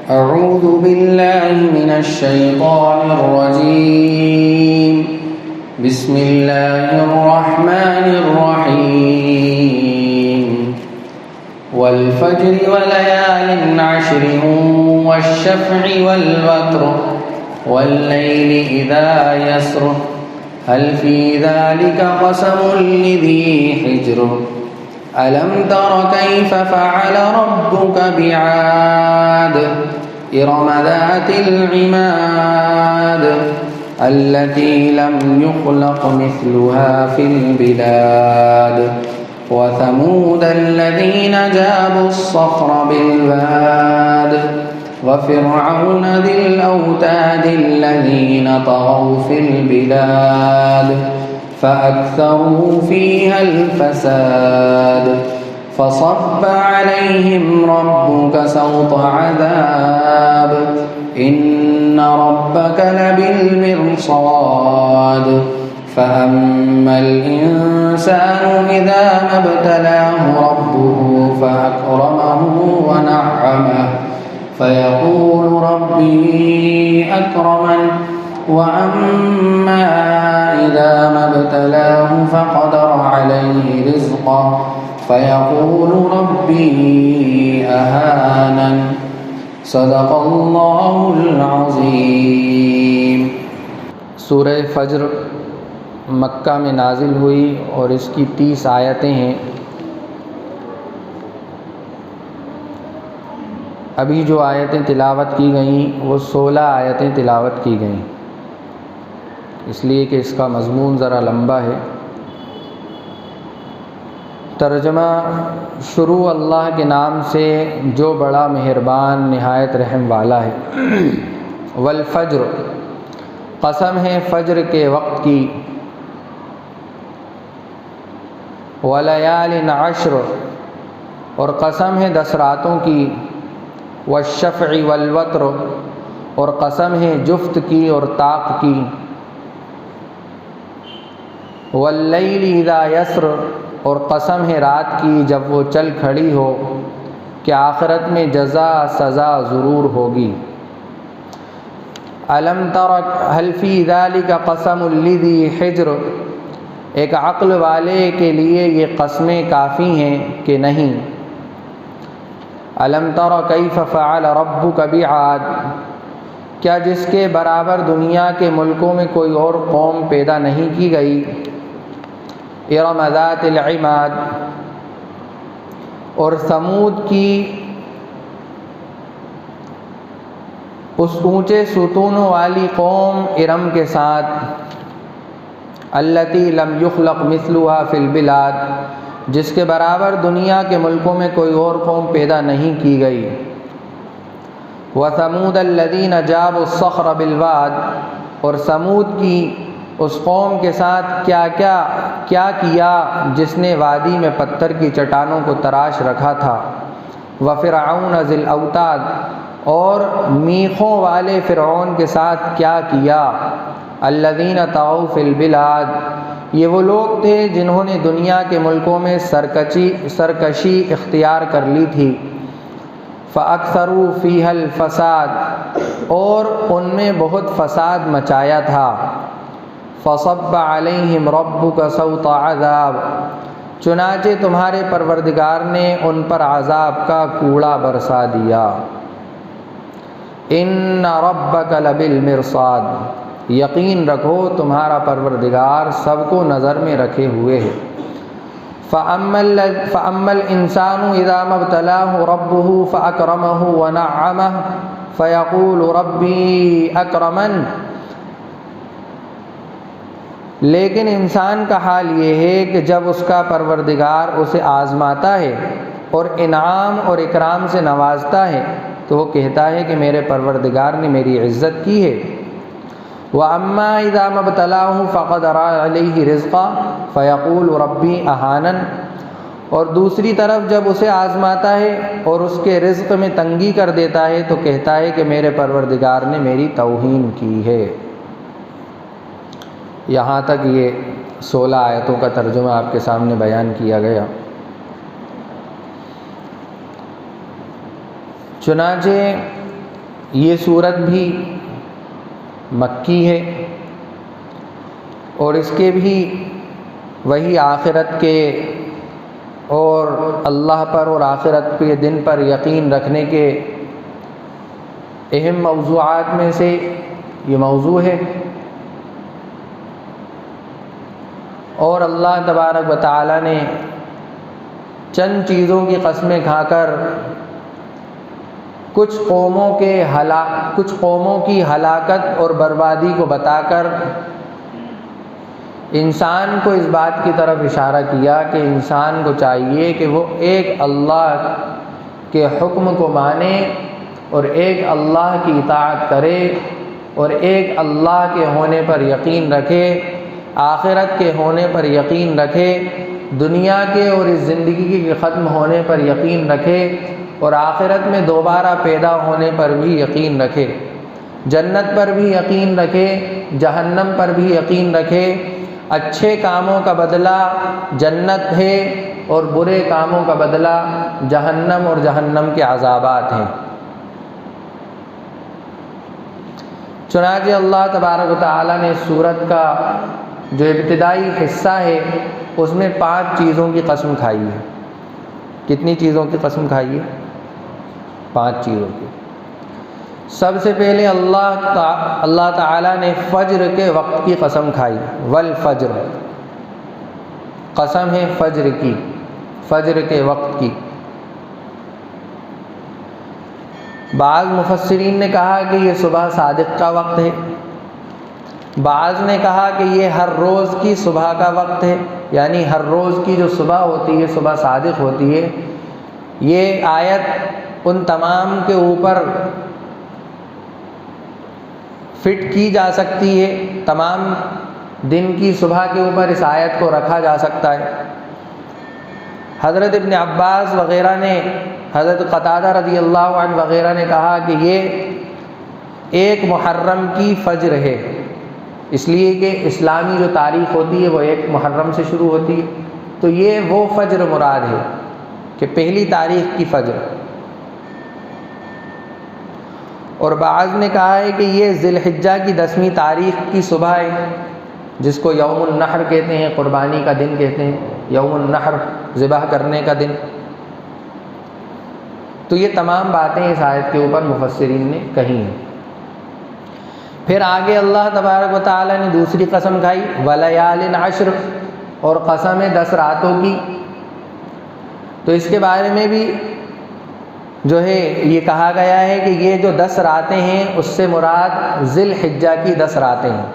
أعوذ بالله من الشيطان الرجيم. بسم الله الرحمن الرحيم. والفجر وليال عشر والشفع والوتر والليل إذا يسر هل في ذلك قسم لذي حجر ألم تر كيف فعل ربك بعاد إرم ذات العماد التي لم يخلق مثلها في البلاد وثمود الذين جابوا الصخر بالواد وفرعون ذي الأوتاد الذين طغوا في البلاد فأكثروا فيها الفساد فصب عليهم ربك سوط عذاب إن ربك لبالمرصاد فأما الإنسان إذا ما ابتلاه ربه فأكرمه ونعمه فيقول ربي أكرمن وأما إذا ما ابتلاه فقدر عليه رزقه فيقول ربي أهانن صدق اللہ العظیم. سورہ فجر مکہ میں نازل ہوئی اور اس کی 30 آیتیں ہیں. ابھی جو آیتیں تلاوت کی گئیں وہ 16 آیتیں تلاوت کی گئیں، اس لیے کہ اس کا مضمون ذرا لمبا ہے. ترجمہ شروع اللہ کے نام سے جو بڑا مہربان نہایت رحم والا ہے. والفجر، قسم ہے فجر کے وقت کی. ولیال عشر، اور قسم ہے 10 راتوں کی. والشفع والوتر، اور قسم ہے جفت کی اور طاق کی. واللیل اذا یسر، اور قسم ہے رات کی جب وہ چل کھڑی ہو کہ آخرت میں جزا سزا ضرور ہوگی. الم تر هل فی ذلک قسم لذی حجر، ایک عقل والے کے لیے یہ قسمیں کافی ہیں کہ نہیں. الم تر کیف فعل ربک بعاد، کیا جس کے برابر دنیا کے ملکوں میں کوئی اور قوم پیدا نہیں کی گئی. ارم ذات العماد، اور ثمود کی اس اونچے ستونوں والی قوم ارم کے ساتھ. التی لم یخلق مثلها فی البلاد، جس کے برابر دنیا کے ملکوں میں کوئی اور قوم پیدا نہیں کی گئی. وثمود الذین جابوا الصخر بالواد، اور ثمود کی اس قوم کے ساتھ کیا کیا جس نے وادی میں پتھر کی چٹانوں کو تراش رکھا تھا. وفرعون ذی الاوتاد، اور میخوں والے فرعون کے ساتھ کیا کیا. الذین طغوا فی البلاد، یہ وہ لوگ تھے جنہوں نے دنیا کے ملکوں میں سرکشی اختیار کر لی تھی. فاکثروا فیہا الفساد، اور ان میں بہت فساد مچایا تھا. فصب علیہم ربک سوط عذاب، چنانچہ تمہارے پروردگار نے ان پر عذاب کا کوڑا برسا دیا. ان ربک لبالمرصاد، یقین رکھو تمہارا پروردگار سب کو نظر میں رکھے ہوئے ہے. فَأَمَّا الْإِنسَانُ إِذَا مَا ابْتَلَاهُ رَبُّهُ فَأَكْرَمَهُ وَنَعَّمَهُ فَيَقُولُ رَبِّي أَكْرَمَنِ، لیکن انسان کا حال یہ ہے کہ جب اس کا پروردگار اسے آزماتا ہے اور انعام اور اکرام سے نوازتا ہے تو وہ کہتا ہے کہ میرے پروردگار نے میری عزت کی ہے. وَأَمَّا إِذَا مَا ابْتَلَاهُ فَقَدَرَ عَلَيْهِ رِزْقَهُ فَيَقُولُ رَبِّي أَهَانَنِ، اور دوسری طرف جب اسے آزماتا ہے اور اس کے رزق میں تنگی کر دیتا ہے تو کہتا ہے کہ میرے پروردگار نے میری توہین کی ہے. یہاں تک یہ 16 آیتوں کا ترجمہ آپ کے سامنے بیان کیا گیا. چنانچہ یہ صورت بھی مکی ہے اور اس کے بھی وہی آخرت کے اور اللہ پر اور آخرت کے دن پر یقین رکھنے کے اہم موضوعات میں سے یہ موضوع ہے۔ اور اللہ تبارک و تعالی نے چند چیزوں کی قسمیں کھا کر کچھ قوموں کی ہلاکت اور بربادی کو بتا کر انسان کو اس بات کی طرف اشارہ کیا کہ انسان کو چاہیے کہ وہ ایک اللہ کے حکم کو مانے اور ایک اللہ کی اطاعت کرے اور ایک اللہ کے ہونے پر یقین رکھے، آخرت کے ہونے پر یقین رکھے، دنیا کے اور اس زندگی کے ختم ہونے پر یقین رکھے اور آخرت میں دوبارہ پیدا ہونے پر بھی یقین رکھے، جنت پر بھی یقین رکھے، جہنم پر بھی یقین رکھے۔ اچھے کاموں کا بدلہ جنت ہے اور برے کاموں کا بدلہ جہنم اور جہنم کے عذابات ہیں۔ چنانچہ اللہ تبارک و تعالیٰ نے سورت کا جو ابتدائی حصہ ہے اس میں 5 چیزوں کی قسم کھائی ہے۔ کتنی چیزوں کی قسم کھائی ہے؟ 5 چیزوں کی۔ سب سے پہلے اللہ تعالیٰ نے فجر کے وقت کی قسم کھائی، والفجر، قسم ہے فجر کی، فجر کے وقت کی۔ بعض مفسرین نے کہا کہ یہ صبح صادق کا وقت ہے، بعض نے کہا کہ یہ ہر روز کی صبح کا وقت ہے، یعنی ہر روز کی جو صبح ہوتی ہے، صبح صادق ہوتی ہے۔ یہ آیت ان تمام کے اوپر فٹ کی جا سکتی ہے، تمام دن کی صبح کے اوپر اس آیت کو رکھا جا سکتا ہے۔ حضرت ابن عباس وغیرہ نے، حضرت قتادہ رضی اللہ عنہ وغیرہ نے کہا کہ یہ 1 محرم کی فجر ہے، اس لیے کہ اسلامی جو تاریخ ہوتی ہے وہ 1 محرم سے شروع ہوتی ہے، تو یہ وہ فجر مراد ہے کہ پہلی تاریخ کی فجر۔ اور بعض نے کہا ہے کہ یہ ذی الحجہ کی 10ویں تاریخ کی صبح ہے، جس کو یوم النحر کہتے ہیں، قربانی کا دن کہتے ہیں، یوم النحر، ذبح کرنے کا دن۔ تو یہ تمام باتیں اس آیت کے اوپر مفسرین نے کہی ہیں۔ پھر آگے اللہ تبارک و تعالیٰ نے دوسری قسم کھائی، وَلَيَالٍ عَشْرٍ، اور قسم ہے 10 راتوں کی۔ تو اس کے بارے میں بھی جو ہے یہ کہا گیا ہے کہ یہ جو 10 راتیں ہیں اس سے مراد ذی الحجہ کی 10 راتیں ہیں،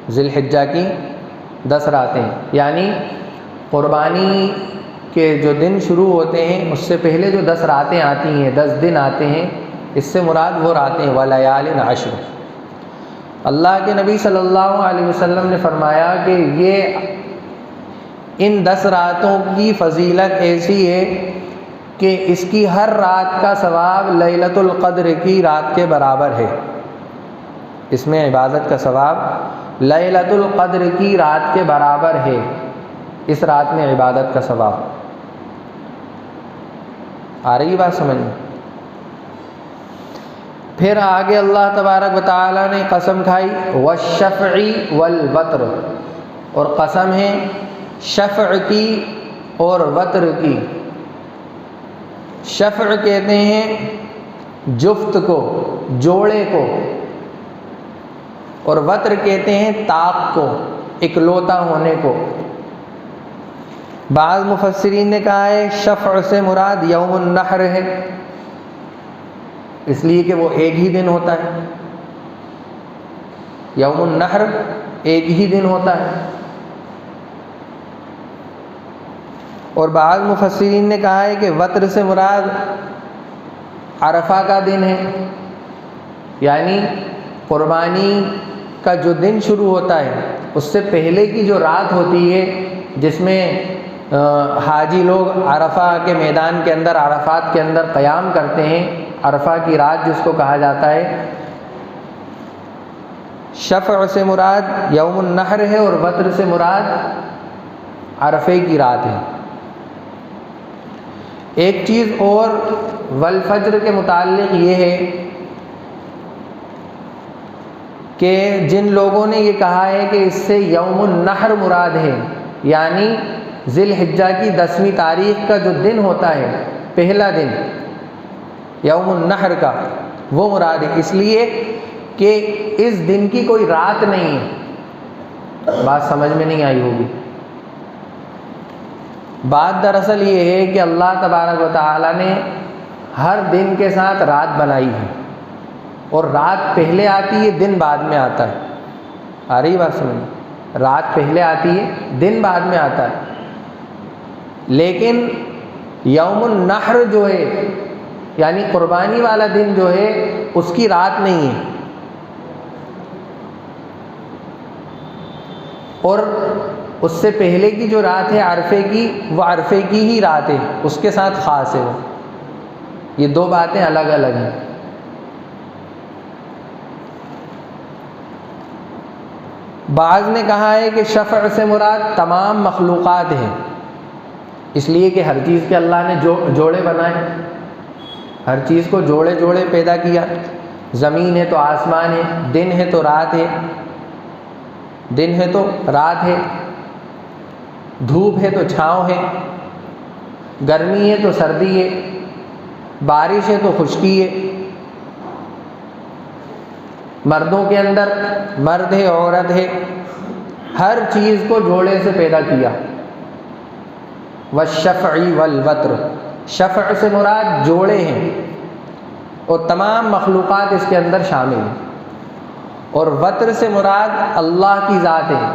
ذی الحجہ کی 10 راتیں، یعنی قربانی کے جو دن شروع ہوتے ہیں اس سے پہلے جو 10 راتیں آتی ہیں، 10 دن آتے ہیں، اس سے مراد وہ راتیں وَلَيَالٍ عَشْرٍ۔ اللہ کے نبی صلی اللہ علیہ وسلم نے فرمایا کہ یہ ان 10 راتوں کی فضیلت ایسی ہے کہ اس کی ہر رات کا ثواب لیلۃ القدر کی رات کے برابر ہے، اس میں عبادت کا ثواب لیلۃ القدر کی رات کے برابر ہے، اس رات میں عبادت کا ثواب۔ آ رہی بات سمجھ میں؟ پھر آگے اللہ تبارک و تعالیٰ نے قسم کھائی والشفع والوتر، اور قسم ہے شفع کی اور وتر کی۔ شفع کہتے ہیں جفت کو، جوڑے کو، اور وتر کہتے ہیں طاق کو، اکلوتا ہونے کو۔ بعض مفسرین نے کہا ہے شفع سے مراد یوم النحر ہے، اس لیے کہ وہ ایک ہی دن ہوتا ہے، یوم النحر ایک ہی دن ہوتا ہے۔ اور بعض مفسرین نے کہا ہے کہ وتر سے مراد عرفہ کا دن ہے، یعنی قربانی کا جو دن شروع ہوتا ہے اس سے پہلے کی جو رات ہوتی ہے جس میں حاجی لوگ عرفہ کے میدان کے اندر، عرفات کے اندر قیام کرتے ہیں، عرفہ کی رات جس کو کہا جاتا ہے۔ شفع سے مراد یوم النحر ہے اور وتر سے مراد عرفے کی رات ہے۔ ایک چیز اور والفجر کے متعلق یہ ہے کہ جن لوگوں نے یہ کہا ہے کہ اس سے یوم النحر مراد ہے، یعنی ذی الحجہ کی 10ویں تاریخ کا جو دن ہوتا ہے، پہلا دن یوم النحر کا، وہ مراد ہے، اس لیے کہ اس دن کی کوئی رات نہیں ہے۔ بات سمجھ میں نہیں آئی ہوگی۔ بات دراصل یہ ہے کہ اللہ تبارک و تعالیٰ نے ہر دن کے ساتھ رات بنائی ہے، اور رات پہلے آتی ہے، دن بعد میں آتا ہے۔ آ رہی بات سمجھ؟ رات پہلے آتی ہے، دن بعد میں آتا ہے، لیکن یوم النحر جو ہے یعنی قربانی والا دن جو ہے اس کی رات نہیں ہے، اور اس سے پہلے کی جو رات ہے عرفے کی، وہ عرفے کی ہی رات ہے، اس کے ساتھ خاص ہے وہ۔ یہ دو باتیں الگ الگ ہیں۔ بعض نے کہا ہے کہ شفع سے مراد تمام مخلوقات ہیں، اس لیے کہ ہر چیز کے اللہ نے جوڑے بنائے، ہر چیز کو جوڑے جوڑے پیدا کیا۔ زمین ہے تو آسمان ہے، دن ہے تو رات ہے، دن ہے تو رات ہے، دھوپ ہے تو چھاؤں ہے، گرمی ہے تو سردی ہے، بارش ہے تو خشکی ہے، مردوں کے اندر مرد ہے، عورت ہے، ہر چیز کو جوڑے سے پیدا کیا۔ والشفع والوتر، شفع سے مراد جوڑے ہیں، اور تمام مخلوقات اس کے اندر شامل ہیں، اور وتر سے مراد اللہ کی ذات ہے،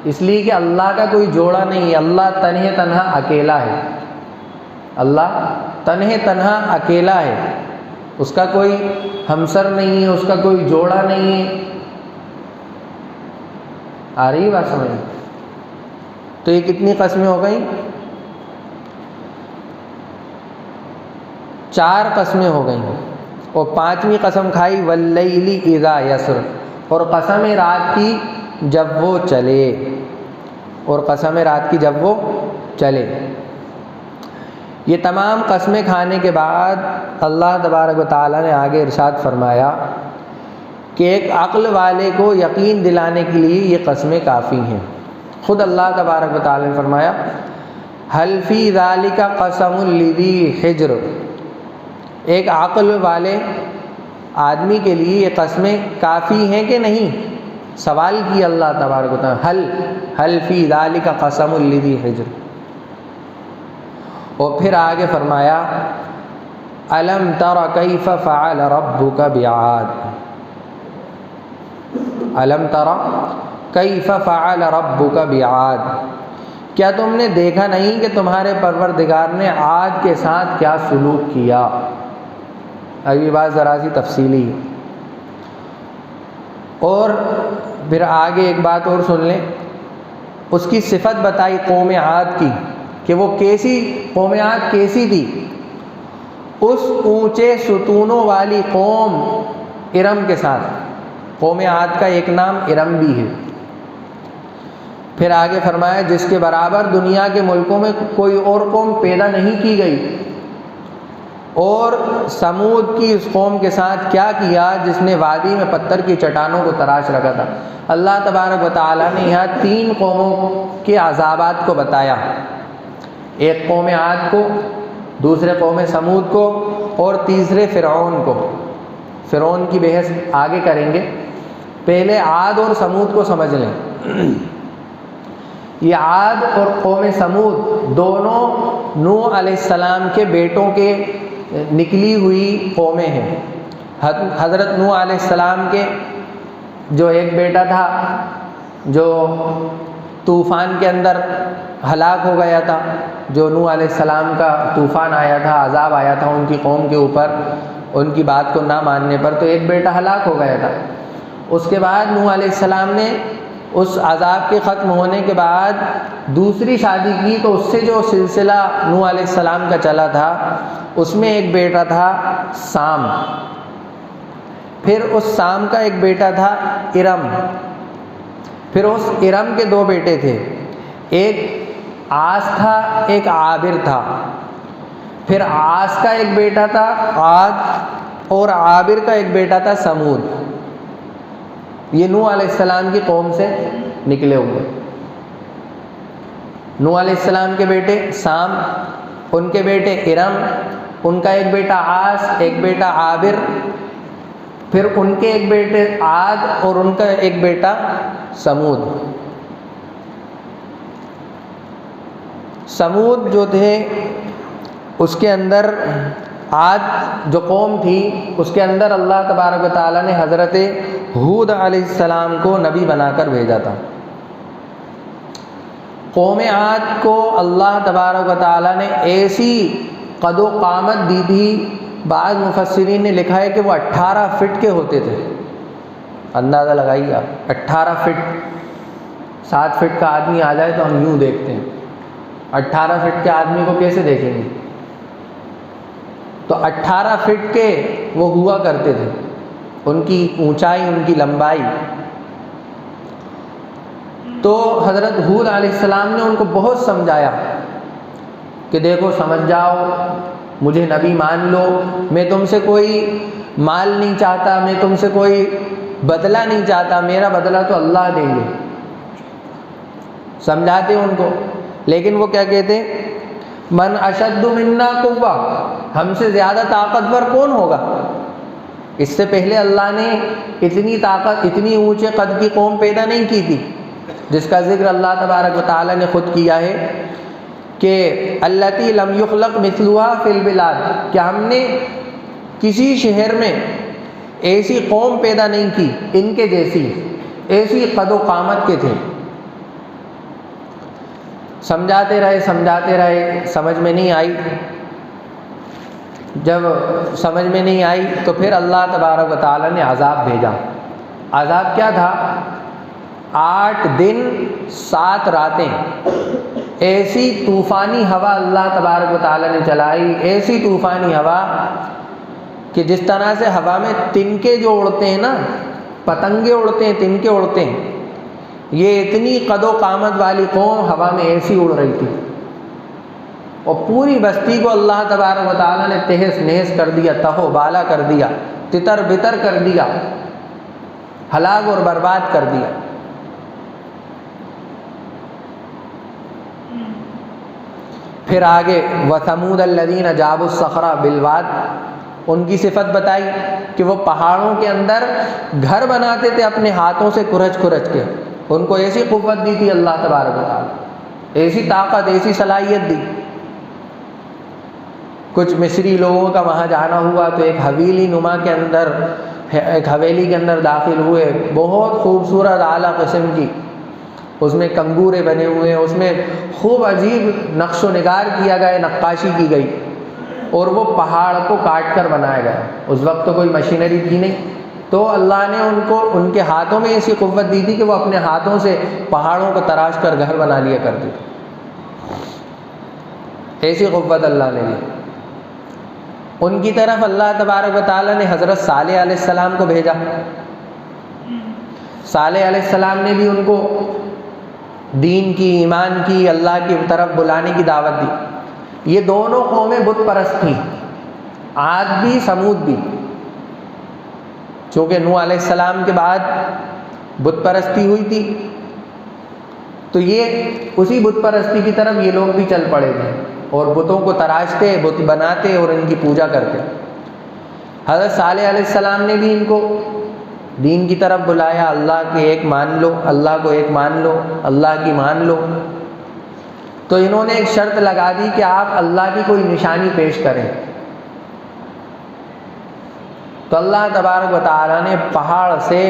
اس لیے کہ اللہ کا کوئی جوڑا نہیں ہے، اللہ تنہا تنہا اکیلا ہے، اللہ تنہا تنہا اکیلا ہے، اس کا کوئی ہمسر نہیں ہے، اس کا کوئی جوڑا نہیں ہے۔ آ رہی بات سمجھ؟ تو یہ کتنی قسمیں ہو گئیں؟ 4 قسمیں ہو گئیں، اور 5ویں قسم کھائی واللیل اذا یسر، اور قسم رات کی جب وہ چلے، اور قسم رات کی جب وہ چلے۔ یہ تمام قسمیں کھانے کے بعد اللہ تبارک و تعالیٰ نے آگے ارشاد فرمایا کہ ایک عقل والے کو یقین دلانے کے لیے یہ قسمیں کافی ہیں۔ خود اللہ تبارک و تعالیٰ نے فرمایا حل فی ذالک قسم لذی حجر، ایک عقل والے آدمی کے لیے یہ قسمیں کافی ہیں کہ نہیں؟ سوال کیا اللہ تبارک و تعالیٰ، حل فی ذالک قسم لذی حجر، اور پھر آگے فرمایا الم تر کیف فعل ربک بعاد، الم تر کیف فعل ربک بعاد، کیا تم نے دیکھا نہیں کہ تمہارے پروردگار نے عاد کے ساتھ کیا سلوک کیا؟ اب یہ بات ذرا سی تفصیلی ہے، اور پھر آگے ایک بات اور سن لیں، اس کی صفت بتائی قوم عاد کی کہ وہ کیسی، قوم عاد کیسی تھی؟ اس اونچے ستونوں والی قوم ارم کے ساتھ، قوم عاد کا ایک نام ارم بھی ہے۔ پھر آگے فرمایا جس کے برابر دنیا کے ملکوں میں کوئی اور قوم پیدا نہیں کی گئی۔ اور سمود کی اس قوم کے ساتھ کیا کیا جس نے وادی میں پتھر کی چٹانوں کو تراش رکھا تھا۔ اللہ تبارک و تعالیٰ نے یہاں 3 قوموں کے عذابات کو بتایا، ایک قوم عاد کو، دوسرے قوم سمود کو، اور تیسرے فرعون کو۔ فرعون کی بحث آگے کریں گے، پہلے عاد اور سمود کو سمجھ لیں۔ یہ عاد اور قوم سمود دونوں نوح علیہ السلام کے بیٹوں کے نکلی ہوئی قومیں ہیں۔ حضرت نوح علیہ السلام کے جو ایک بیٹا تھا جو طوفان کے اندر ہلاک ہو گیا تھا، جو نوح علیہ السلام کا طوفان آیا تھا، عذاب آیا تھا ان کی قوم کے اوپر ان کی بات کو نہ ماننے پر، تو ایک بیٹا ہلاک ہو گیا تھا۔ اس کے بعد نوح علیہ السلام نے اس عذاب کے ختم ہونے کے بعد دوسری شادی کی، تو اس سے جو سلسلہ نوح علیہ السلام کا چلا تھا اس میں ایک بیٹا تھا سام، پھر اس سام کا ایک بیٹا تھا ارم، پھر اس ارم کے 2 بیٹے تھے، ایک آس تھا ایک عابر تھا، پھر عاص کا ایک بیٹا تھا عاد، اور عابر کا ایک بیٹا تھا سمود. یہ نوح علیہ السلام کی قوم سے نکلے ہوئے. نوح علیہ السلام کے بیٹے سام، ان کے بیٹے ارم، ان کا ایک بیٹا عاص، ایک بیٹا عابر، پھر ان کے ایک بیٹے عاد اور ان کا ایک بیٹا سمود. سمود جو تھے اس کے اندر، عاد جو قوم تھی اس کے اندر اللہ تبارک و تعالیٰ نے حضرت ہود علیہ السلام کو نبی بنا کر بھیجا تھا. قوم عاد کو اللہ تبارک و تعالیٰ نے ایسی قد و قامت دی تھی، بعض مفسرین نے لکھا ہے کہ وہ 18 فٹ کے ہوتے تھے. اندازہ لگائیے آپ، 18 فٹ. 7 فٹ کا آدمی آ جائے تو ہم یوں دیکھتے ہیں، 18 فٹ کے آدمی کو کیسے دیکھیں گے؟ تو 18 فٹ کے وہ ہوا کرتے تھے، ان کی اونچائی، ان کی لمبائی. تو حضرت ہود علیہ السلام نے ان کو بہت سمجھایا کہ دیکھو سمجھ جاؤ، مجھے نبی مان لو، میں تم سے کوئی مال نہیں چاہتا، میں تم سے کوئی بدلہ نہیں چاہتا، میرا بدلہ تو اللہ دیں گے. سمجھاتے ان کو، لیکن وہ کیا کہتے؟ من اشد منا قوہ، ہم سے زیادہ طاقتور کون ہوگا؟ اس سے پہلے اللہ نے اتنی طاقت، اتنی اونچے قد کی قوم پیدا نہیں کی تھی، جس کا ذکر اللہ تبارک و تعالیٰ نے خود کیا ہے کہ التی لم یخلق مثلها فی البلاد، کہ ہم نے کسی شہر میں ایسی قوم پیدا نہیں کی ان کے جیسی، ایسی قد و قامت کے تھے. سمجھاتے رہے، سمجھ میں نہیں آئی. جب سمجھ میں نہیں آئی تو پھر اللہ تبارک و تعالیٰ نے عذاب بھیجا. عذاب کیا تھا؟ 8 دن 7 راتیں ایسی طوفانی ہوا اللہ تبارک و تعالیٰ نے چلائی، ایسی طوفانی ہوا کہ جس طرح سے ہوا میں تنکے جو اڑتے ہیں نا، پتنگے اڑتے ہیں، تنکے اڑتے ہیں، یہ اتنی قد و قامت والی قوم ہوا میں ایسی اڑ رہی تھی، اور پوری بستی کو اللہ تبارک و تعالیٰ نے تہس نہس کر دیا، تہو بالا کر دیا، تتر بتر کر دیا، ہلاک اور برباد کر دیا. پھر آگے وَثَمُودَ الَّذِينَ جَابُوا الصَّخْرَ بِالْوَادِ، ان کی صفت بتائی کہ وہ پہاڑوں کے اندر گھر بناتے تھے اپنے ہاتھوں سے کھرچ کے. ان کو ایسی قوت دی تھی اللہ تبارک و تعالیٰ، ایسی طاقت، ایسی صلاحیت دی. کچھ مصری لوگوں کا وہاں جانا ہوا تو ایک حویلی نما کے اندر، ایک حویلی کے اندر داخل ہوئے، بہت خوبصورت اعلیٰ قسم کی، اس میں کنگورے بنے ہوئے ہیں، اس میں خوب عجیب نقش و نگار کیا گیا، نقاشی کی گئی، اور وہ پہاڑ کو کاٹ کر بنایا گیا. اس وقت تو کوئی مشینری تھی نہیں، تو اللہ نے ان کو ان کے ہاتھوں میں ایسی قوت دی تھی کہ وہ اپنے ہاتھوں سے پہاڑوں کو تراش کر گھر بنا لیا کرتے تھے. ایسی قوت اللہ نے دی. ان کی طرف اللہ تبارک و تعالیٰ نے حضرت صالح علیہ السلام کو بھیجا. صالح علیہ السلام نے بھی ان کو دین کی، ایمان کی، اللہ کی طرف بلانے کی دعوت دی. یہ دونوں قومیں بت پرست تھیں، عاد بھی سمود بھی. چونکہ نوح علیہ السلام کے بعد بت پرستی ہوئی تھی، تو یہ اسی بت پرستی کی طرف یہ لوگ بھی چل پڑے تھے، اور بتوں کو تراشتے، بت بناتے اور ان کی پوجا کرتے. حضرت صالح علیہ السلام نے بھی ان کو دین کی طرف بلایا، اللہ کے ایک مان لو، اللہ کو ایک مان لو، اللہ کی مان لو. تو انہوں نے ایک شرط لگا دی کہ آپ اللہ کی کوئی نشانی پیش کریں. تو اللہ تبارک و تعالیٰ نے پہاڑ سے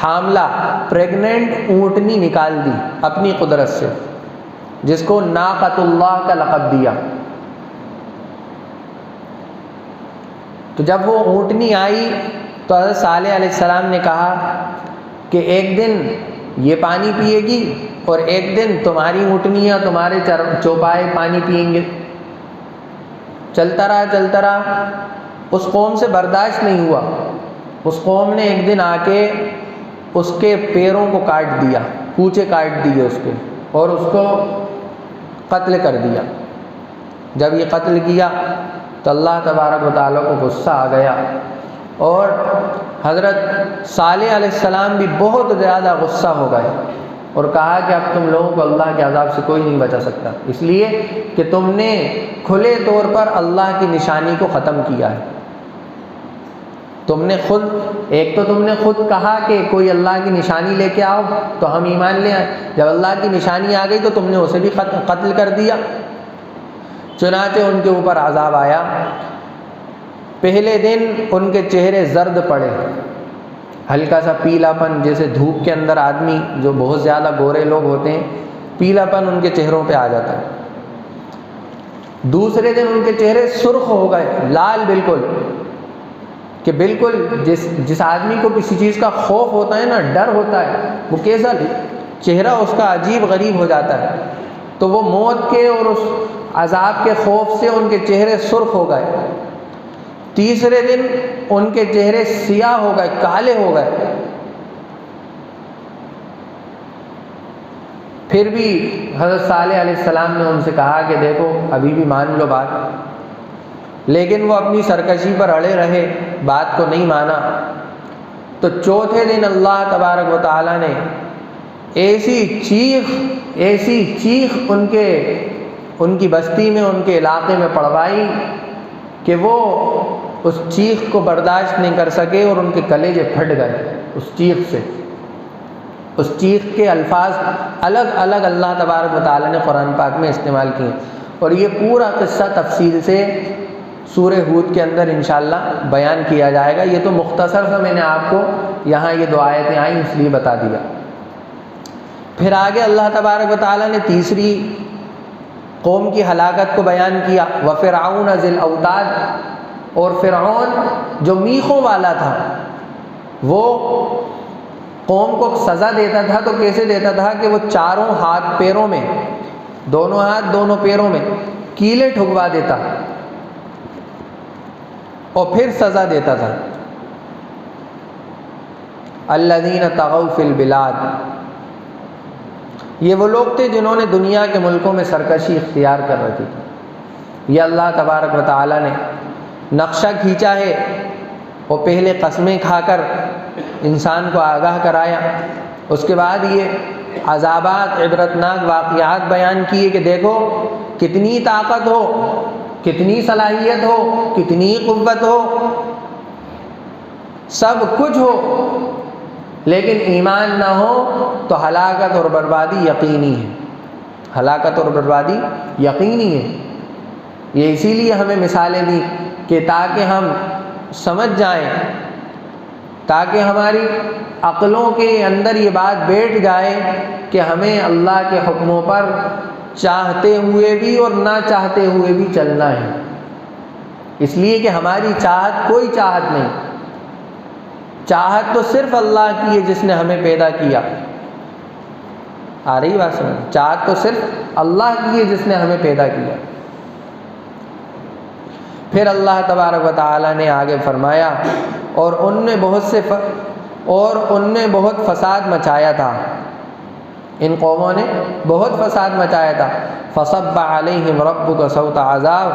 حاملہ پریگننٹ اونٹنی نکال دی اپنی قدرت سے، جس کو ناقۃ اللہ کا لقب دیا. تو جب وہ اونٹنی آئی تو حضرت صالح علیہ السلام نے کہا کہ ایک دن یہ پانی پیے گی اور ایک دن تمہاری اونٹنیاں، تمہارے چوپائے پانی پئیں گے. چلتا رہا، اس قوم سے برداشت نہیں ہوا. اس قوم نے ایک دن آ کے اس کے پیروں کو کاٹ دیا، کوچے کاٹ دیے اس کے، اور اس کو قتل کر دیا. جب یہ قتل کیا تو اللہ تبارک و تعالیٰ کو غصہ آ گیا، اور حضرت صالح علیہ السلام بھی بہت زیادہ غصہ ہو گئے اور کہا کہ اب تم لوگوں کو اللہ کے عذاب سے کوئی نہیں بچا سکتا، اس لیے کہ تم نے کھلے طور پر اللہ کی نشانی کو ختم کیا ہے۔ تم نے خود کہا کہ کوئی اللہ کی نشانی لے کے آؤ تو ہم ایمان لے آئیں، جب اللہ کی نشانی آ گئی تو تم نے اسے بھی قتل کر دیا۔ چنانچہ ان کے اوپر عذاب آیا۔ پہلے دن ان کے چہرے زرد پڑے، ہلکا سا پیلا پن، جیسے دھوپ کے اندر آدمی جو بہت زیادہ گورے لوگ ہوتے ہیں پیلا پن ان کے چہروں پہ آ جاتا ہے۔ دوسرے دن ان کے چہرے سرخ ہو گئے، لال بالکل، کہ بالکل جس آدمی کو کسی چیز کا خوف ہوتا ہے نا، ڈر ہوتا ہے، وہ کیسا چہرہ اس کا عجیب غریب ہو جاتا ہے، تو وہ موت کے اور اس عذاب کے خوف سے ان کے چہرے سرخ ہو گئے۔ تیسرے دن ان کے چہرے سیاہ ہو گئے، کالے ہو گئے۔ پھر بھی حضرت صالح علیہ السلام نے ان سے کہا کہ دیکھو ابھی بھی مان لو بات، لیکن وہ اپنی سرکشی پر اڑے رہے، بات کو نہیں مانا۔ تو چوتھے دن اللہ تبارک و تعالیٰ نے ایسی چیخ ان کی بستی میں، ان کے علاقے میں پڑوائی کہ وہ اس چیخ کو برداشت نہیں کر سکے اور ان کے کلیجے پھٹ گئے اس چیخ سے۔ اس چیخ کے الفاظ الگ الگ اللہ تبارک و تعالیٰ نے قرآن پاک میں استعمال کیے، اور یہ پورا قصہ تفصیل سے سورہ ہود کے اندر انشاءاللہ بیان کیا جائے گا۔ یہ تو مختصر سا میں نے آپ کو یہاں یہ 2 آیتیں آئیں اس لیے بتا دیا۔ پھر آگے اللہ تبارک و تعالیٰ نے تیسری قوم کی ہلاکت کو بیان کیا، وَفِرْعَوْنَ ذِي الْأَوْتَادِ، اور فرعون جو میخوں والا تھا، وہ قوم کو سزا دیتا تھا تو کیسے دیتا تھا کہ وہ چاروں ہاتھ پیروں میں، دونوں ہاتھ دونوں پیروں میں کیلے ٹھکوا دیتا اور پھر سزا دیتا تھا۔ الذین طغوا فی البلاد، یہ وہ لوگ تھے جنہوں نے دنیا کے ملکوں میں سرکشی اختیار کر رکھی تھی۔ یہ اللہ تبارک و تعالیٰ نے نقشہ کھینچا ہے، اور پہلے قسمیں کھا کر انسان کو آگاہ کرایا، اس کے بعد یہ عذابات، عبرتناک واقعات بیان کیے کہ دیکھو کتنی طاقت ہو، کتنی صلاحیت ہو، کتنی قوت ہو، سب کچھ ہو، لیکن ایمان نہ ہو تو ہلاکت اور بربادی یقینی ہے۔ ہلاکت اور بربادی یقینی ہے۔ یہ اسی لیے ہمیں مثالیں دی کہ تاکہ ہم سمجھ جائیں، تاکہ ہماری عقلوں کے اندر یہ بات بیٹھ جائے کہ ہمیں اللہ کے حکموں پر چاہتے ہوئے بھی اور نہ چاہتے ہوئے بھی چلنا ہے، اس لیے کہ ہماری چاہت کوئی چاہت نہیں، چاہت تو صرف اللہ کی ہے جس نے ہمیں پیدا کیا۔ آ رہی بات سمجھ؟ چاہت تو صرف اللہ کی ہے جس نے ہمیں پیدا کیا۔ پھر اللہ تبارک و تعالیٰ نے آگے فرمایا، اور ان نے بہت فساد مچایا تھا، ان قوموں نے بہت فساد مچایا تھا۔ فصب علیہم ربک صوت عذاب،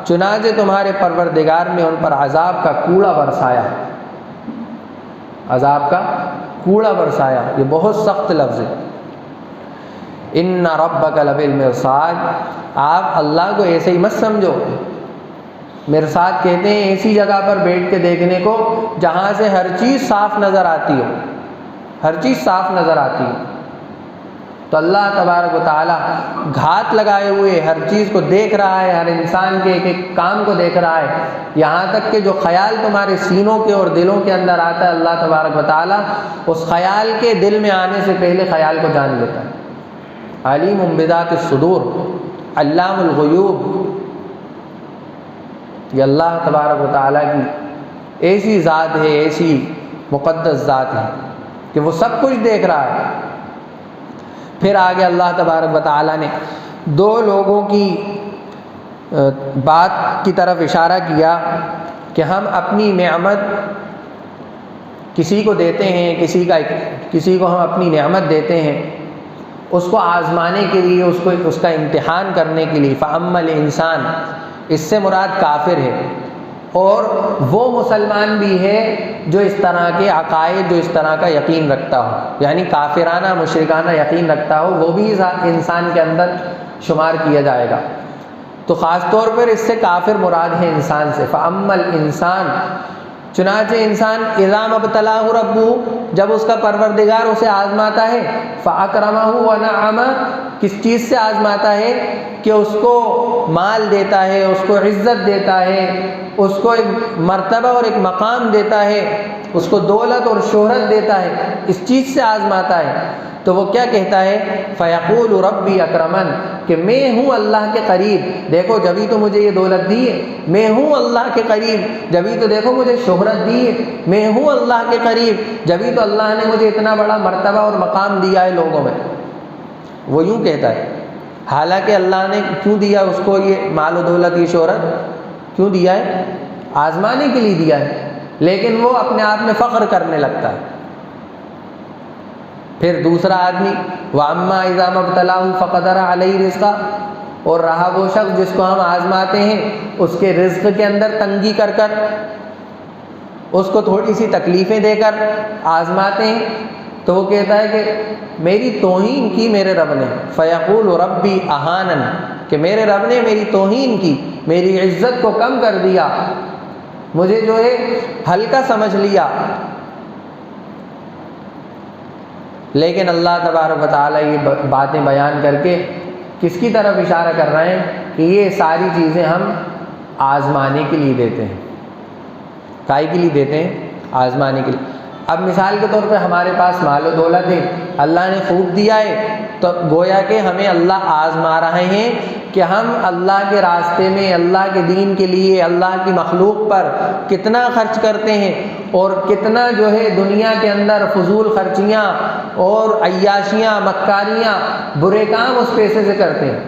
چنانچہ تمہارے پروردگار نے ان پر عذاب کا کوڑا برسایا، عذاب کا کوڑا برسایا۔ یہ بہت سخت لفظ ہے۔ ان ربک لبالمرصاد، آپ اللہ کو ایسے ہی مت سمجھو۔ مرصاد کہتے ہیں ایسی جگہ پر بیٹھ کے دیکھنے کو جہاں سے ہر چیز صاف نظر آتی ہو، ہر چیز صاف نظر آتی ہو۔ تو اللہ تبارک و تعالیٰ گھات لگائے ہوئے ہر چیز کو دیکھ رہا ہے، ہر انسان کے ایک ایک کام کو دیکھ رہا ہے، یہاں تک کہ جو خیال تمہارے سینوں کے اور دلوں کے اندر آتا ہے، اللہ تبارک و تعالیٰ اس خیال کے دل میں آنے سے پہلے خیال کو جان لیتا ہے۔ علیم بذات الصدور، علام الغیوب، یہ اللہ تبارک و تعالیٰ کی ایسی ذات ہے، ایسی مقدس ذات ہے کہ وہ سب کچھ دیکھ رہا ہے۔ پھر آگے اللہ تبارک و تعالیٰ نے 2 لوگوں کی بات کی طرف اشارہ کیا کہ ہم اپنی نعمت کسی کو دیتے ہیں، کسی کو ہم اپنی نعمت دیتے ہیں، اس کو آزمانے کے لیے، اس کا امتحان کرنے کے لیے. فَأَمَّا الْإِنسان، اس سے مراد کافر ہے، اور وہ مسلمان بھی ہے جو اس طرح کے عقائد، جو اس طرح کا یقین رکھتا ہو، یعنی کافرانہ مشرکانہ یقین رکھتا ہو، وہ بھی انسان کے اندر شمار کیا جائے گا. تو خاص طور پر اس سے کافر مراد ہے انسان سے. فَأَمَّا الْإِنسان، چنانچہ انسان اِذَا مَا ابْتَلَاهُ رَبُّهُ، جب اس کا پروردگار اسے آزماتا ہے، فَأَكْرَمَهُ وَنَعَّمَهُ، کس چیز سے آزماتا ہے؟ کہ اس کو مال دیتا ہے، اس کو عزت دیتا ہے، اس کو ایک مرتبہ اور ایک مقام دیتا ہے، اس کو دولت اور شہرت دیتا ہے، اس چیز سے آزماتا ہے. تو وہ کیا کہتا ہے؟ فَيَقُولُ رَبِّي أَكْرَمَنِ، کہ میں ہوں اللہ کے قریب، دیکھو جبھی تو مجھے یہ دولت دی ہے، میں ہوں اللہ کے قریب، جبھی تو دیکھو مجھے شہرت دی ہے، میں ہوں اللہ کے قریب، جبھی تو اللہ نے مجھے اتنا بڑا مرتبہ اور مقام دیا ہے لوگوں میں. وہ یوں کہتا ہے، حالانکہ اللہ نے کیوں دیا اس کو یہ مال و دولت، یہ شہرت کیوں دیا ہے؟ آزمانے کے لیے دیا ہے، لیکن وہ اپنے آپ میں فخر کرنے لگتا ہے. پھر دوسرا آدمی وَأَمَّا إِذَا مَا ابْتَلَاهُ فَقَدَرَ عَلَيْهِ رِزْقَهُ، اور رہا وہ شخص جس کو ہم آزماتے ہیں، اس کے رزق کے اندر تنگی کر کر، اس کو تھوڑی سی تکلیفیں دے کر آزماتے ہیں، تو وہ کہتا ہے کہ میری توہین کی میرے رب نے. فَيَقُولُ رَبِّي أَهَانَنِ، کہ میرے رب نے میری توہین کی، میری عزت کو کم کر دیا، مجھے جو ہے ہلکا سمجھ لیا. لیکن اللہ تبارک و تعالیٰ یہ باتیں بیان کر کے کس کی طرف اشارہ کر رہے ہیں؟ کہ یہ ساری چیزیں ہم آزمانے کے لیے دیتے ہیں. کائے کے لیے دیتے ہیں؟ آزمانے کے لیے. اب مثال کے طور پہ ہمارے پاس مال و دولت ہے، اللہ نے خوب دیا ہے، تو گویا کہ ہمیں اللہ آزما رہے ہیں کہ ہم اللہ کے راستے میں، اللہ کے دین کے لیے، اللہ کی مخلوق پر کتنا خرچ کرتے ہیں، اور کتنا جو ہے دنیا کے اندر فضول خرچیاں اور عیاشیاں، مکاریاں، برے کام اس پیسے سے کرتے ہیں.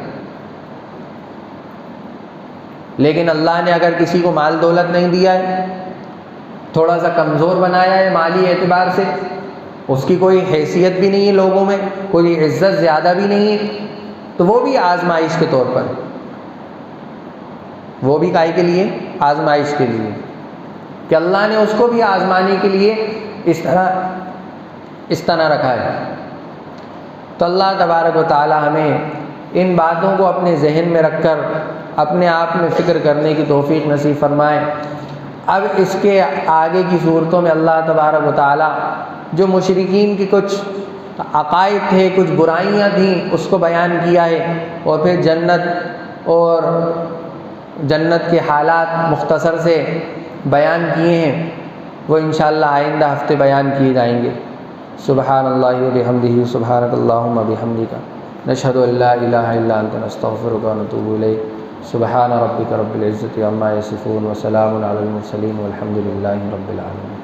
لیکن اللہ نے اگر کسی کو مال دولت نہیں دیا ہے، تھوڑا سا کمزور بنایا ہے مالی اعتبار سے، اس کی کوئی حیثیت بھی نہیں ہے لوگوں میں، کوئی عزت زیادہ بھی نہیں ہے، تو وہ بھی آزمائش کے طور پر، وہ بھی کائے کے لیے؟ آزمائش کے لیے، کہ اللہ نے اس کو بھی آزمانے کے لیے اس طرح رکھا ہے. تو اللہ تبارک و تعالی ہمیں ان باتوں کو اپنے ذہن میں رکھ کر اپنے آپ میں فکر کرنے کی توفیق نصیب فرمائے. اب اس کے آگے کی صورتوں میں اللہ تبارک و تعالی جو مشرکین کی کچھ عقائد تھے، کچھ برائیاں تھیں، اس کو بیان کیا ہے، اور پھر جنت کے حالات مختصر سے بیان کیے ہیں، وہ انشاءاللہ آئندہ ہفتے بیان کیے جائیں گے. سبحان اللہ و بحمدہ، سبحانک اللہم و بحمدک، نشہد ان لا الہ الا انت، نستغفرک و نتوب الیک. سبحان ربک رب العزت عما یصفون، وسلام علی المرسلین، والحمد للہ رب العالمین.